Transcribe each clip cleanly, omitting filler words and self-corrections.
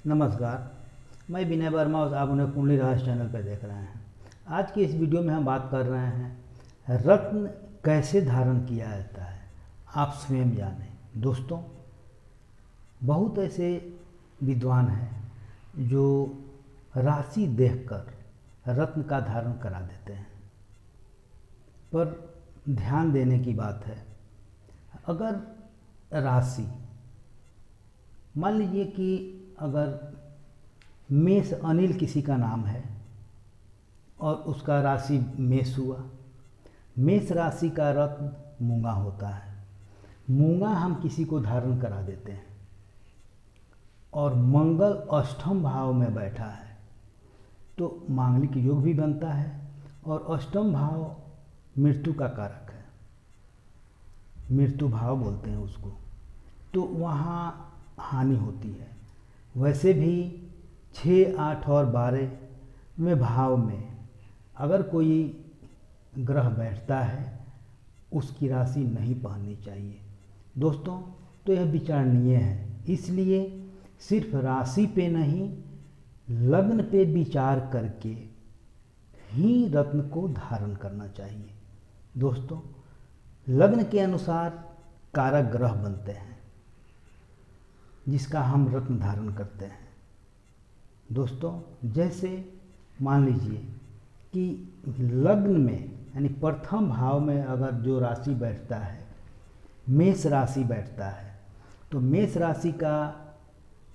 नमस्कार। मैं विनय वर्मा और आप उन्हें कुंडली रहस्य चैनल पर देख रहे हैं। आज की इस वीडियो में हम बात कर रहे हैं रत्न कैसे धारण किया जाता है, आप स्वयं जानें। दोस्तों, बहुत ऐसे विद्वान हैं जो राशि देखकर रत्न का धारण करा देते हैं, पर ध्यान देने की बात है, अगर राशि मान लीजिए कि अगर मेष अनिल किसी का नाम है और उसका राशि मेष हुआ। मेष राशि का रत्न मूंगा होता है। मूंगा हम किसी को धारण करा देते हैं और मंगल अष्टम भाव में बैठा है तो मांगलिक योग भी बनता है और अष्टम भाव मृत्यु का कारक है, मृत्यु भाव बोलते हैं उसको, तो वहाँ हानि होती है। वैसे भी 6, 8 और 12 में भाव में अगर कोई ग्रह बैठता है उसकी राशि नहीं पहननी चाहिए दोस्तों, तो यह विचारणीय है। इसलिए सिर्फ राशि पे नहीं, लग्न पे विचार करके ही रत्न को धारण करना चाहिए। दोस्तों, लग्न के अनुसार कारक ग्रह बनते हैं जिसका हम रत्न धारण करते हैं। दोस्तों, जैसे मान लीजिए कि लग्न में यानी प्रथम भाव में अगर जो राशि बैठता है, मेष राशि बैठता है, तो मेष राशि का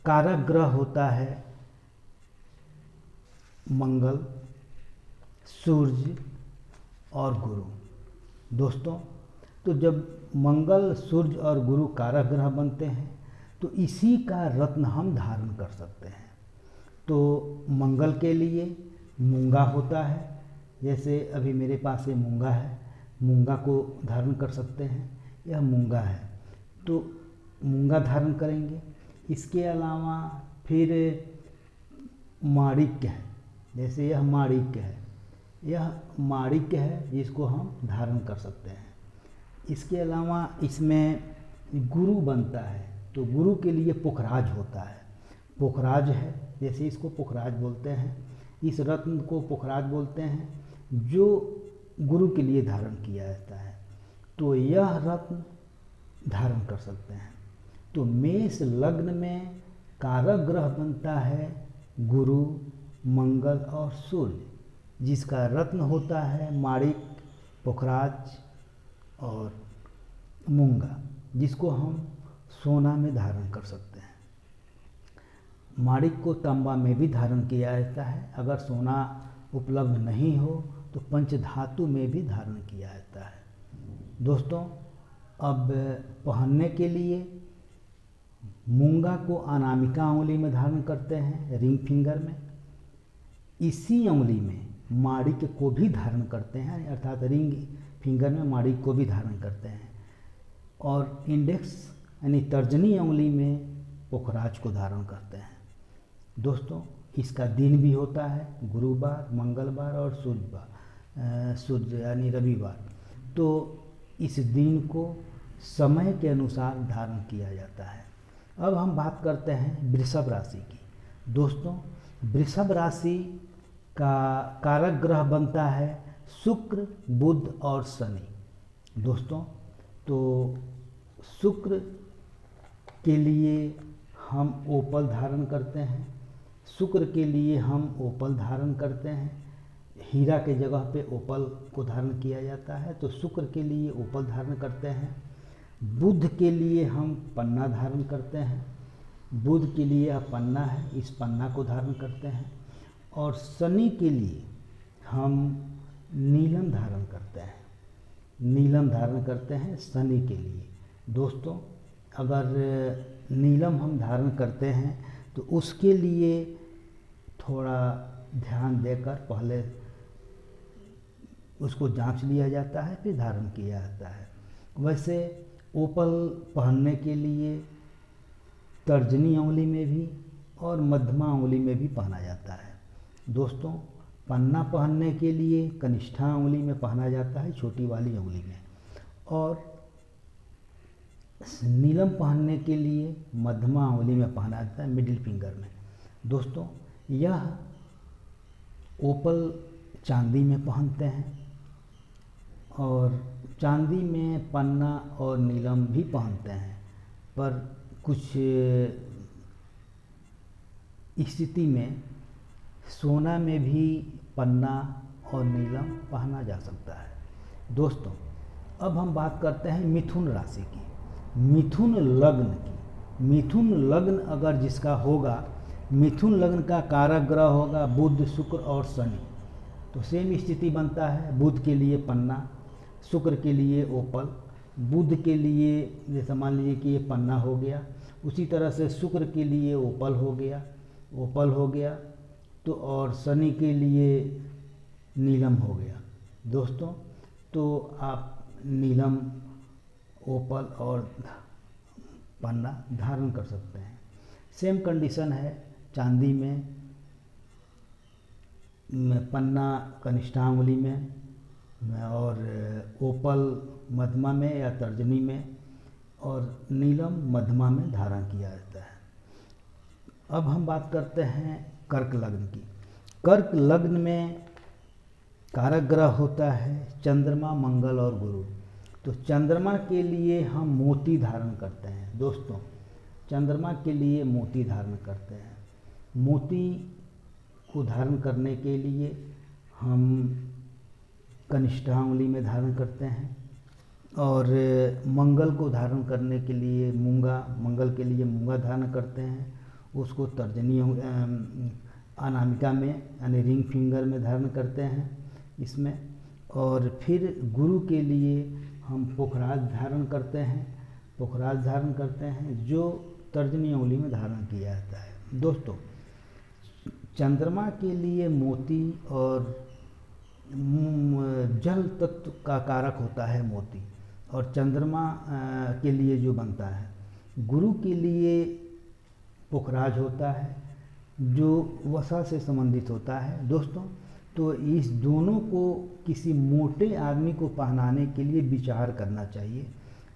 कारक ग्रह होता है मंगल, सूर्य और गुरु। दोस्तों, तो जब मंगल, सूर्य और गुरु कारक ग्रह बनते हैं तो इसी का रत्न हम धारण कर सकते हैं। तो मंगल के लिए मूंगा होता है, जैसे अभी मेरे पास ये मूंगा है, मूंगा को धारण कर सकते हैं, यह मूंगा है तो मूंगा धारण करेंगे। इसके अलावा फिर माणिक्य है, जैसे यह माणिक्य है, यह माणिक्य है जिसको हम धारण कर सकते हैं। इसके अलावा इसमें गुरु बनता है तो गुरु के लिए पुखराज होता है, पुखराज है, जैसे इसको पुखराज बोलते हैं, इस रत्न को पुखराज बोलते हैं जो गुरु के लिए धारण किया जाता है, तो यह रत्न धारण कर सकते हैं। तो मेष लग्न में कारक ग्रह बनता है गुरु, मंगल और सूर्य, जिसका रत्न होता है माणिक, पुखराज और मूंगा, जिसको हम सोना में धारण कर सकते हैं। माणिक को तांबा में भी धारण किया जाता है, अगर सोना उपलब्ध नहीं हो तो पंचधातु में भी धारण किया जाता है। दोस्तों, अब पहनने के लिए मूंगा को अनामिका उंगली में धारण करते हैं, रिंग फिंगर में। इसी उंगली में माणिक को भी धारण करते हैं, अर्थात रिंग फिंगर में माणिक को भी धारण करते हैं, और इंडेक्स यानी तर्जनी उंगली में पुखराज को धारण करते हैं। दोस्तों, इसका दिन भी होता है गुरुवार, मंगलवार और सूर्य यानी रविवार, तो इस दिन को समय के अनुसार धारण किया जाता है। अब हम बात करते हैं वृषभ राशि की। दोस्तों, वृषभ राशि का कारक ग्रह बनता है शुक्र, बुध और शनि। दोस्तों, तो शुक्र के लिए हम ओपल धारण करते हैं, शुक्र के लिए हम ओपल धारण करते हैं, हीरा के जगह पे ओपल को धारण किया जाता है, तो शुक्र के लिए ओपल धारण करते हैं। बुध के लिए हम पन्ना धारण करते हैं, बुध के लिए यह पन्ना है, इस पन्ना को धारण करते हैं। और शनि के लिए हम नीलम धारण करते हैं, नीलम धारण करते हैं शनि के लिए। दोस्तों, अगर नीलम हम धारण करते हैं तो उसके लिए थोड़ा ध्यान देकर पहले उसको जांच लिया जाता है, फिर धारण किया जाता है। वैसे ओपल पहनने के लिए तर्जनी उंगली में भी और मध्यमा उंगली में भी पहना जाता है। दोस्तों, पन्ना पहनने के लिए कनिष्ठा उंगली में पहना जाता है, छोटी वाली उंगली में, और नीलम पहनने के लिए मध्यमा उंगली में पहना जाता है, मिडिल फिंगर में। दोस्तों यह ओपल चांदी में पहनते हैं और चांदी में पन्ना और नीलम भी पहनते हैं, पर कुछ स्थिति में सोना में भी पन्ना और नीलम पहना जा सकता है। दोस्तों अब हम बात करते हैं मिथुन राशि की, मिथुन लग्न की। मिथुन लग्न अगर जिसका होगा, मिथुन लग्न का कारक ग्रह होगा बुध, शुक्र और शनि, तो सेम स्थिति बनता है। बुध के लिए पन्ना, शुक्र के लिए ओपल, बुध के लिए जैसे मान लीजिए कि ये पन्ना हो गया, उसी तरह से शुक्र के लिए ओपल हो गया, ओपल हो गया तो, और शनि के लिए नीलम हो गया। दोस्तों तो आप नीलम, ओपल और पन्ना धारण कर सकते हैं। सेम कंडीशन है चांदी में पन्ना कनिष्ठांगुली में और ओपल मध्यमा में या तर्जनी में और नीलम मध्यमा में धारण किया जाता है। अब हम बात करते हैं कर्क लग्न की। कर्क लग्न में कारक ग्रह होता है चंद्रमा, मंगल और गुरु। तो चंद्रमा के लिए हम मोती धारण करते हैं। दोस्तों चंद्रमा के लिए मोती धारण करते हैं। मोती को धारण करने के लिए हम कनिष्ठांगुली में धारण करते हैं और मंगल को धारण करने के लिए मूंगा, मंगल के लिए मूंगा धारण करते हैं, उसको तर्जनी अनामिका में यानी रिंग फिंगर में धारण करते हैं इसमें। और फिर गुरु के लिए हम पोखराज धारण करते हैं, पोखराज धारण करते हैं जो तर्जनी उंगली में धारण किया जाता है। दोस्तों चंद्रमा के लिए मोती और जल तत्व का कारक होता है मोती, और चंद्रमा के लिए जो बनता है, गुरु के लिए पोखराज होता है जो वसा से संबंधित होता है। दोस्तों तो इस दोनों को किसी मोटे आदमी को पहनाने के लिए विचार करना चाहिए,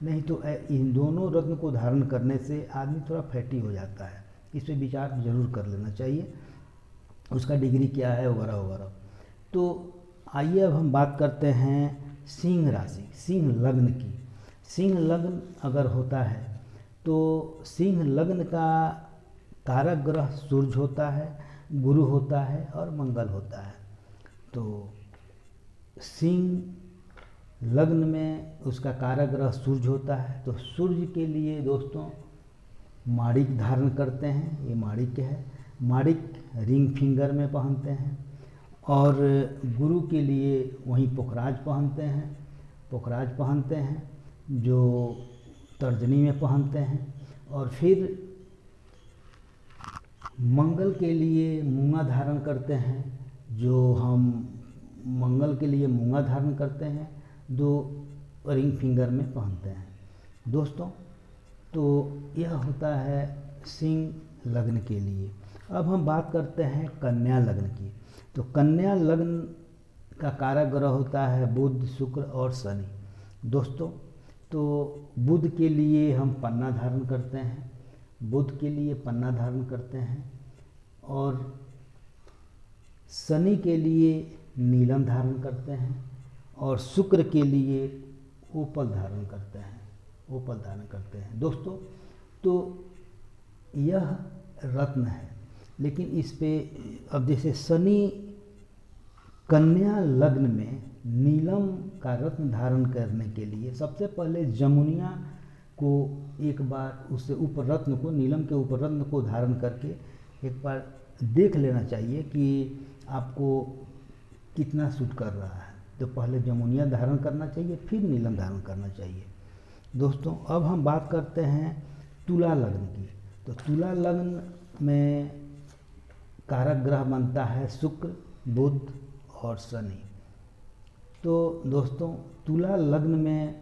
नहीं तो इन दोनों रत्न को धारण करने से आदमी थोड़ा फैटी हो जाता है। इस पर विचार जरूर कर लेना चाहिए, उसका डिग्री क्या है वगैरह वगैरह। तो आइए अब हम बात करते हैं सिंह राशि, सिंह लग्न की। सिंह लग्न अगर होता है तो सिंह लग्न का कारक ग्रह सूर्य होता है, गुरु होता है और मंगल होता है। तो सिंह लग्न में उसका कारक ग्रह सूर्य होता है, तो सूर्य के लिए दोस्तों माणिक धारण करते हैं। ये माणिक है, माणिक रिंग फिंगर में पहनते हैं। और गुरु के लिए वहीं पोखराज पहनते हैं, पोखराज पहनते हैं जो तर्जनी में पहनते हैं। और फिर मंगल के लिए मूंगा धारण करते हैं, जो हम मंगल के लिए मूंगा धारण करते हैं, दो रिंग फिंगर में पहनते हैं। दोस्तों तो यह होता है सिंह लग्न के लिए। अब हम बात करते हैं कन्या लग्न की। तो कन्या लग्न का कारक ग्रह होता है बुध, शुक्र और शनि। दोस्तों तो बुध के लिए हम पन्ना धारण करते हैं, बुध के लिए पन्ना धारण करते हैं। और शनि के लिए नीलम धारण करते हैं और शुक्र के लिए ओपल धारण करते हैं, ओपल धारण करते हैं। दोस्तों तो यह रत्न है, लेकिन इस पे अब जैसे शनि कन्या लग्न में नीलम का रत्न धारण करने के लिए सबसे पहले जमुनिया को एक बार उससे ऊपर रत्न को, नीलम के ऊपर रत्न को धारण करके एक बार देख लेना चाहिए कि आपको कितना सूट कर रहा है। तो पहले जमुनिया धारण करना चाहिए, फिर नीलम धारण करना चाहिए। दोस्तों अब हम बात करते हैं तुला लग्न की। तो तुला लग्न में कारक ग्रह बनता है शुक्र, बुध और शनि। तो दोस्तों तुला लग्न में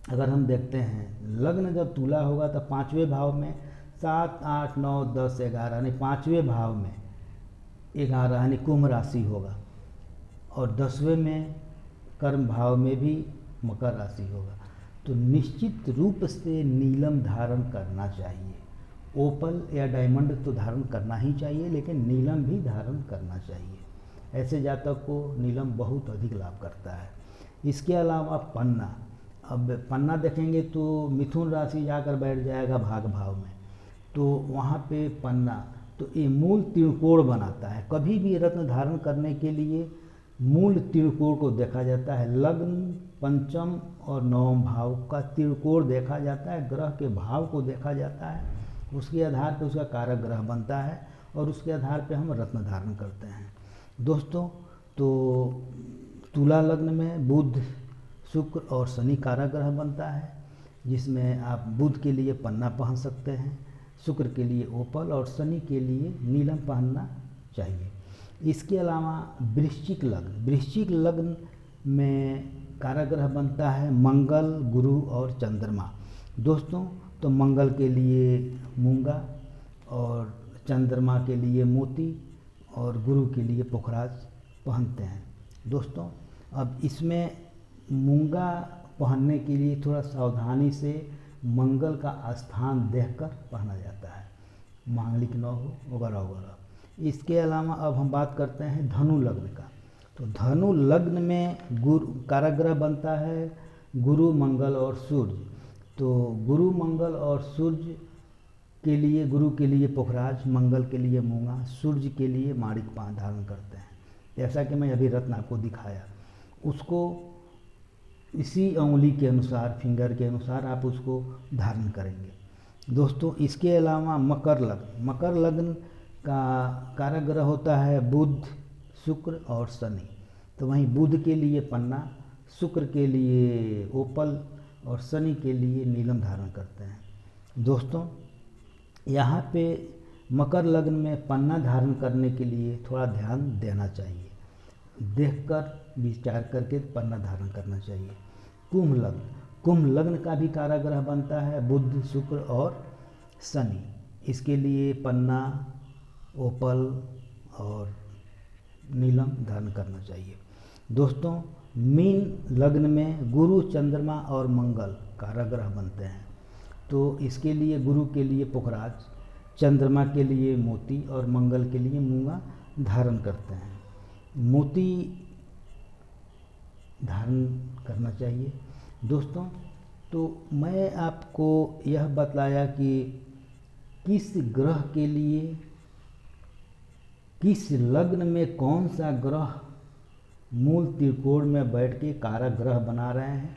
अगर हम देखते हैं, लग्न जब तुला होगा तो पाँचवें भाव में 7, 8, 9, 10, 11 यानी पाँचवें भाव में 11 यानी कुंभ राशि होगा, और 10वें में कर्म भाव में भी मकर राशि होगा। तो निश्चित रूप से नीलम धारण करना चाहिए, ओपल या डायमंड तो धारण करना ही चाहिए, लेकिन नीलम भी धारण करना चाहिए। ऐसे जातक को नीलम बहुत अधिक लाभ करता है। इसके अलावा पन्ना, अब पन्ना देखेंगे तो मिथुन राशि जाकर बैठ जाएगा भाग भाव में, तो वहाँ पे पन्ना तो ये मूल त्रिकोण बनाता है। कभी भी रत्न धारण करने के लिए मूल त्रिकोण को देखा जाता है। लग्न, पंचम और नवम भाव का त्रिकोण देखा जाता है, ग्रह के भाव को देखा जाता है, उसके आधार पर उसका कारक ग्रह बनता है और उसके आधार पर हम रत्न धारण करते हैं। दोस्तों, तो तुला लग्न में बुध, शुक्र और शनि कारक ग्रह बनता है, जिसमें आप बुध के लिए पन्ना पहन सकते हैं, शुक्र के लिए ओपल और शनि के लिए नीलम पहनना चाहिए। इसके अलावा वृश्चिक लग्न में कारक ग्रह बनता है मंगल, गुरु और चंद्रमा। दोस्तों, तो मंगल के लिए मूंगा और चंद्रमा के लिए मोती और गुरु के लिए पुखराज पहनते हैं। दोस्तों, अब इसमें मूंगा पहनने के लिए थोड़ा सावधानी से मंगल का स्थान देखकर पहना जाता है, मांगलिक न हो वगैरह वगैरह। इसके अलावा अब हम बात करते हैं धनु लग्न का। तो धनु लग्न में गुरु कारक ग्रह बनता है गुरु, मंगल और सूर्य। तो गुरु, मंगल और सूर्य के लिए, गुरु के लिए पुखराज, मंगल के लिए मूंगा, सूर्य के लिए माणिक धारण करते हैं। जैसा कि मैं अभी रत्न आपको दिखाया, उसको इसी उंगली के अनुसार, फिंगर के अनुसार आप उसको धारण करेंगे। दोस्तों, इसके अलावा मकर लग्न का कारक ग्रह होता है बुध, शुक्र और शनि। तो वहीं बुध के लिए पन्ना, शुक्र के लिए ओपल और शनि के लिए नीलम धारण करते हैं। दोस्तों, यहाँ पे मकर लग्न में पन्ना धारण करने के लिए थोड़ा ध्यान देना चाहिए, देखकर विचार करके पन्ना धारण करना चाहिए। कुंभ लग्न का भी कारक ग्रह बनता है बुध, शुक्र और शनि। इसके लिए पन्ना, ओपल और नीलम धारण करना चाहिए। दोस्तों, मीन लग्न में गुरु, चंद्रमा और मंगल कारक ग्रह बनते हैं। तो इसके लिए गुरु के लिए पुखराज, चंद्रमा के लिए मोती और मंगल के लिए मूंगा धारण करते हैं। मोती धारण करना चाहिए। दोस्तों, तो मैं आपको यह बतलाया कि किस ग्रह के लिए, किस लग्न में कौन सा ग्रह मूल त्रिकोण में बैठ के कारक ग्रह बना रहे हैं,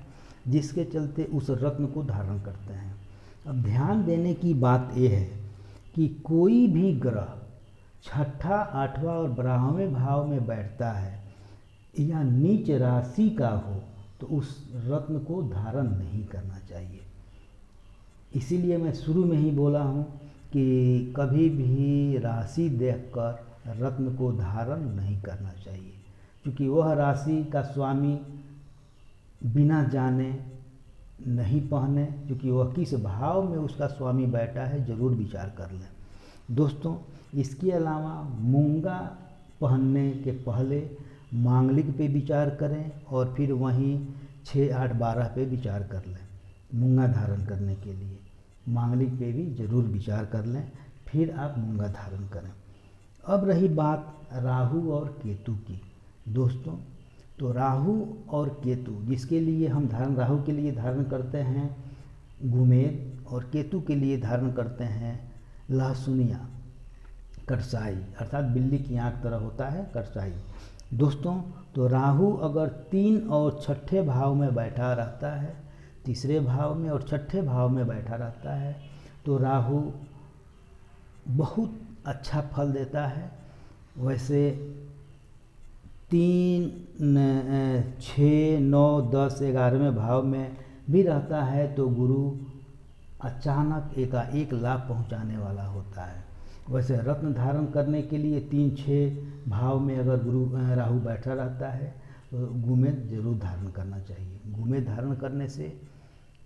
जिसके चलते उस रत्न को धारण करते हैं। अब ध्यान देने की बात यह है कि कोई भी ग्रह छठा, आठवां और 12वें भाव में बैठता है या नीच राशि का हो तो उस रत्न को धारण नहीं करना चाहिए। इसीलिए मैं शुरू में ही बोला हूँ कि कभी भी राशि देखकर रत्न को धारण नहीं करना चाहिए, क्योंकि वह राशि का स्वामी बिना जाने नहीं पहने, क्योंकि वह किस भाव में उसका स्वामी बैठा है जरूर विचार कर लें। दोस्तों, इसके अलावा मूंगा पहनने के पहले मांगलिक पे विचार करें और फिर वहीं 6, 8, 12 पे विचार कर लें। मूंगा धारण करने के लिए मांगलिक पे भी ज़रूर विचार कर लें, फिर आप मूंगा धारण करें। अब रही बात राहु और केतु की। दोस्तों, तो राहु और केतु जिसके लिए हम राहु के लिए धारण करते हैं गुमेद और केतु के लिए धारण करते हैं लहसुनिया, कटसाई, अर्थात बिल्ली की आँख तरह होता है कटसाई। दोस्तों, तो राहु अगर 3 और 6ठे भाव में बैठा रहता है, तीसरे भाव में और 6ठे भाव में बैठा रहता है, तो राहु बहुत अच्छा फल देता है। वैसे 3, 6, 9, 10, 11वें भाव में भी रहता है तो गुरु अचानक एकाएक लाभ पहुंचाने वाला होता है। वैसे रत्न धारण करने के लिए 3, 6 भाव में अगर राहु बैठा रहता है तो गुमेद जरूर धारण करना चाहिए। गुमेद धारण करने से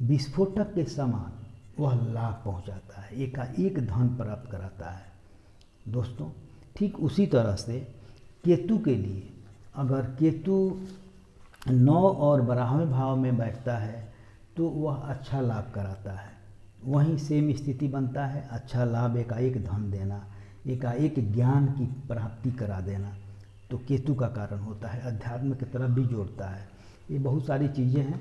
विस्फोटक के समान वह लाभ पहुंचाता है, एकाएक धन प्राप्त कराता है। दोस्तों, ठीक उसी तरह से केतु के लिए अगर केतु 9 और 12वें भाव में बैठता है तो वह अच्छा लाभ कराता है। वहीं सेम स्थिति बनता है, अच्छा लाभ, एकाएक धन देना, एकाएक ज्ञान की प्राप्ति करा देना, तो केतु का कारण होता है। अध्यात्म की तरफ भी जोड़ता है। ये बहुत सारी चीज़ें हैं।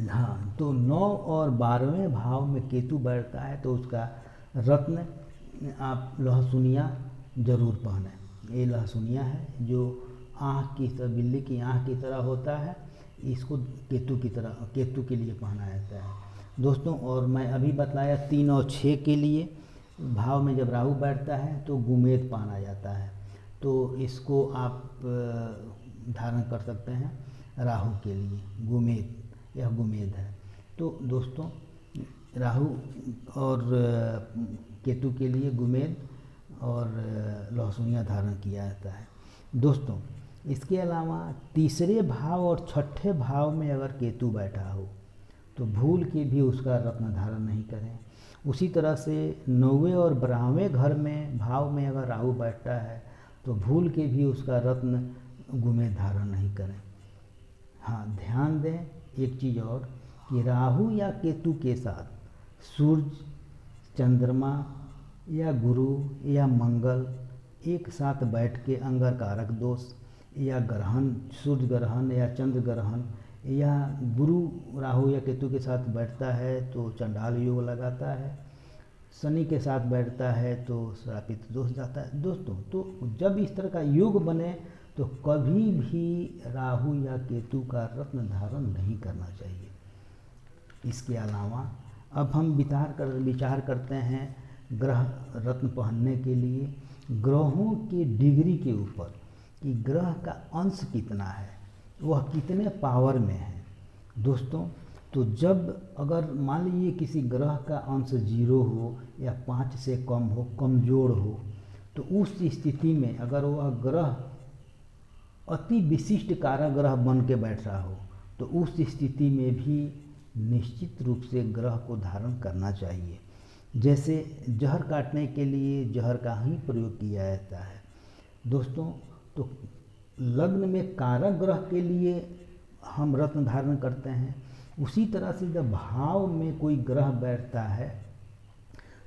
हाँ, तो 9 और 12वें भाव में केतु बैठता है तो उसका रत्न आप लहसुनिया ज़रूर पहने। ये लहसुनिया है जो आँख की तरह, बिल्ली की आँख की तरह होता है, इसको केतु के लिए पहना जाता है दोस्तों। और मैं अभी बताया 3 और 6 के लिए भाव में जब राहु बैठता है तो गुमेद पहना जाता है, तो इसको आप धारण कर सकते हैं राहु के लिए। गुमेद, यह गुमेद है। तो दोस्तों राहु और केतु के लिए गुमेद और लहसुनिया धारण किया जाता है दोस्तों। इसके अलावा तीसरे भाव और छठे भाव में अगर केतु बैठा हो तो भूल के भी उसका रत्न धारण नहीं करें। उसी तरह से 9वें और 12वें घर में भाव में अगर राहु बैठता है तो भूल के भी उसका रत्न गुमेद धारण नहीं करें। हाँ, ध्यान दें एक चीज़ और कि राहु या केतु के साथ सूर्य, चंद्रमा या गुरु या मंगल एक साथ बैठ के अंगारकारक दोष या ग्रहण, सूर्य ग्रहण या चंद्र ग्रहण या गुरु राहु या केतु के साथ बैठता है तो चंडाल योग लगाता है, शनि के साथ बैठता है तो श्रापित दोष जाता है दोस्तों। तो जब इस तरह का योग बने तो कभी भी राहु या केतु का रत्न धारण नहीं करना चाहिए। इसके अलावा अब हम विचार करते हैं ग्रह रत्न पहनने के लिए ग्रहों की डिग्री के ऊपर कि ग्रह का अंश कितना है, वह कितने पावर में है दोस्तों। तो जब अगर मान लीजिए किसी ग्रह का अंश 0 हो या 5 से कम हो, कमज़ोर हो, तो उस स्थिति में अगर वह ग्रह अति विशिष्ट काराग्रह बन के बैठ रहा हो तो उस स्थिति में भी निश्चित रूप से ग्रह को धारण करना चाहिए। जैसे जहर काटने के लिए जहर का ही प्रयोग किया जाता है दोस्तों। तो लग्न में कारक ग्रह के लिए हम रत्न धारण करते हैं, उसी तरह से जब भाव में कोई ग्रह बैठता है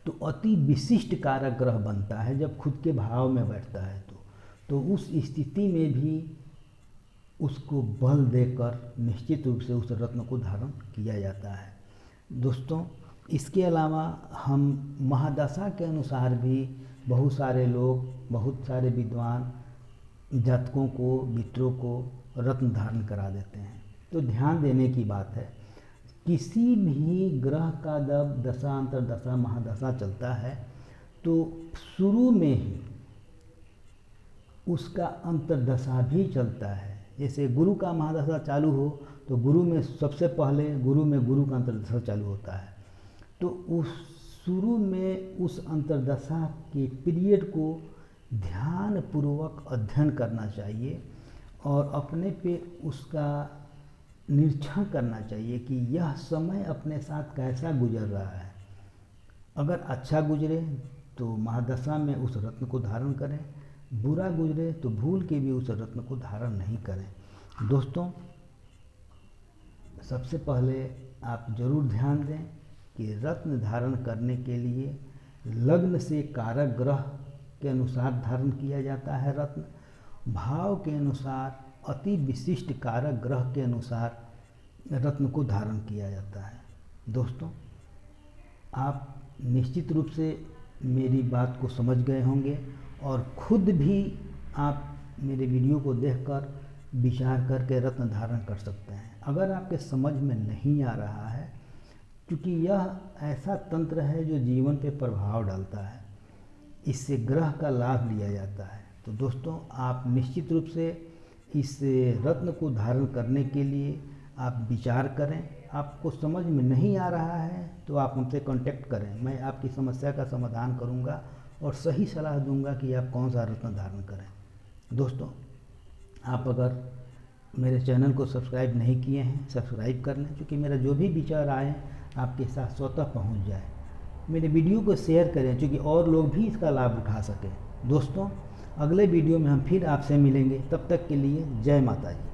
तो अति विशिष्ट कारक ग्रह बनता है जब खुद के भाव में बैठता है तो उस स्थिति में भी उसको बल देकर निश्चित रूप से उस रत्न को धारण किया जाता है दोस्तों। इसके अलावा हम महादशा के अनुसार भी बहुत सारे लोग, बहुत सारे विद्वान जातकों को, मित्रों को रत्न धारण करा देते हैं। तो ध्यान देने की बात है, किसी भी ग्रह का जब दशा, अंतरदशा, महादशा चलता है तो शुरू में ही उसका अंतरदशा भी चलता है। जैसे गुरु का महादशा चालू हो तो गुरु में सबसे पहले गुरु का अंतरदशा चालू होता है। तो उस शुरू में उस अंतरदशा के पीरियड को ध्यानपूर्वक अध्ययन करना चाहिए और अपने पे उसका निरीक्षण करना चाहिए कि यह समय अपने साथ कैसा गुजर रहा है। अगर अच्छा गुजरे तो महादशा में उस रत्न को धारण करें, बुरा गुजरे तो भूल के भी उस रत्न को धारण नहीं करें दोस्तों। सबसे पहले आप जरूर ध्यान दें कि रत्न धारण करने के लिए लग्न से कारक ग्रह के अनुसार धारण किया जाता है रत्न, भाव के अनुसार अति विशिष्ट कारक ग्रह के अनुसार रत्न को धारण किया जाता है दोस्तों। आप निश्चित रूप से मेरी बात को समझ गए होंगे और खुद भी आप मेरे वीडियो को देखकर विचार करके रत्न धारण कर सकते हैं। अगर आपके समझ में नहीं आ रहा है, क्योंकि यह ऐसा तंत्र है जो जीवन पे प्रभाव डालता है, इससे ग्रह का लाभ लिया जाता है, तो दोस्तों आप निश्चित रूप से इस रत्न को धारण करने के लिए आप विचार करें। आपको समझ में नहीं आ रहा है तो आप हमसे कांटेक्ट करें, मैं आपकी समस्या का समाधान करूंगा और सही सलाह दूंगा कि आप कौन सा रत्न धारण करें दोस्तों। आप अगर मेरे चैनल को सब्सक्राइब नहीं किए हैं, सब्सक्राइब कर लें, क्योंकि मेरा जो भी विचार आए आपके साथ स्वतः पहुंच जाए। मेरे वीडियो को शेयर करें क्योंकि और लोग भी इसका लाभ उठा सकें दोस्तों। अगले वीडियो में हम फिर आपसे मिलेंगे, तब तक के लिए जय माता जी।